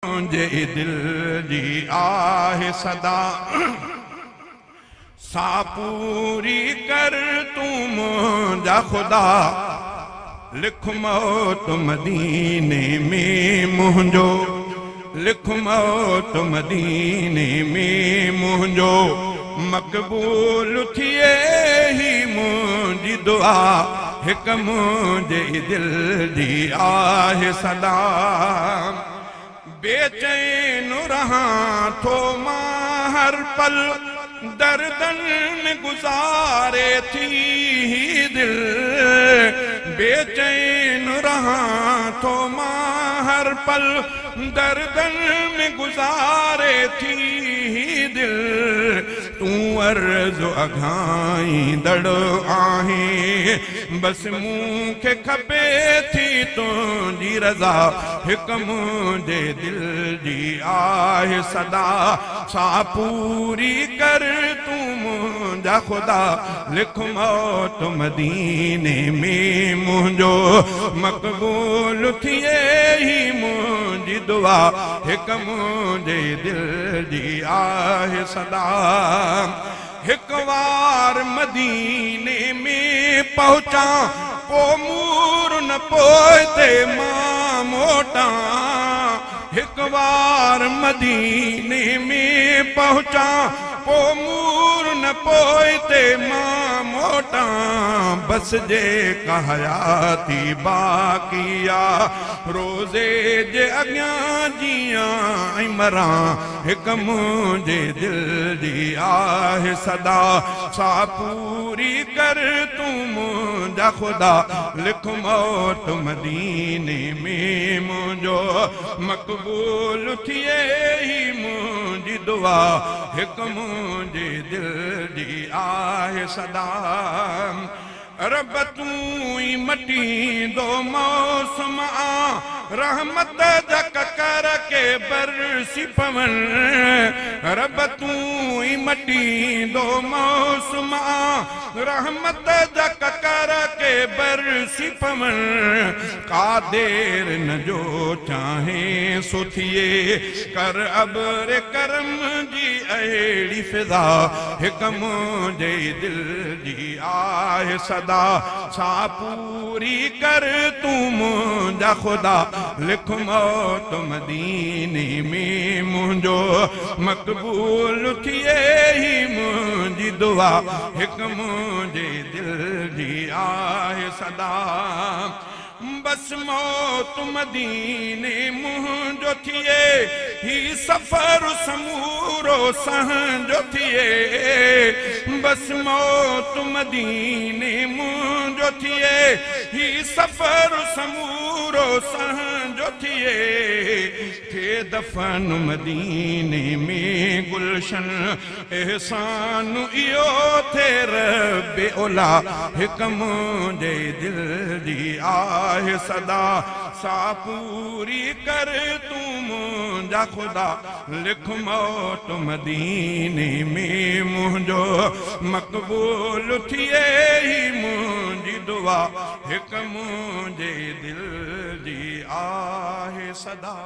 मुझे दिल जी आहे सदा सा पूरी कर तू मुझा खुदा लिख मौत मदीने में मुझो लिख मौत मदीने में मुझो मक़बूल थिए ही मुझी दुआ हिक मुझे दिल जी आहे सदा बेचैन रहा थो मां हर पल दर्दन में गुजारे थी दिल बेचैन रहा थो मां हर पल दर्दन में गुजारे थी दिल तू अर्ज़ अघाई दड़ आहे बस मूंखे खपे थी तुझी रज़ा हिक मुझे दिल जी आहे सदा सा पूरी कर तू मुझा खुदा लिख मौत मदीने में मुझो मक़बूल थिए ही मुझी दुआ हिक मुझे दिल जी आहे सदा हिक बार मदीने में पहुंचा पो मूर न पोते मां मोटा हिक बार मदीने में पहुंचा पो मूर न पोते मां मोटा बस जे कहयाती बाकिया रोज़े जे अॻियां जियां मरा हिक मुझे दिल जी आहे सदा सा पूरी कर तू मुझा खुदा लिख मौत मदीने में मुझो मक़बूल थिए ही मुझी दुआ हिक मुझे दिल जी आहे सदा रब तू ही मटी दो मौसम रहमत जा ककर के बरसी पवन रब तू ही मटी दो मौसम रहमत जा ककर के बरसी पवन का देर न जो चाहे सो थिए कर अब्र करम जी अहिड़ी फिजा हिक मुझे दिल जी आहे सदा सा पूरी कर तू मुझा खुदा लिख मौत मदीने में मुझो मक़बूल थिए ही मुझी दुआ हिक मुझे दिल जी आहे सदा बस मौत मदीने मुझो थिए ही सफ़र समूरो सहंजो थिए बस मौत मदीने मुझो थिए ही सफ़र समूरो सहंजो थिए दफन मदीने में गुलशन एहसान इहो थे रब्बे ओला हिक मुझे दिल जी आहे सदा सा पूरी कर तू मुझा खुदा लिख मौत मदीने में मुझो मक़बूल थिए ही मुझी दुआ हिक मुझे दिल जी आहे सदा।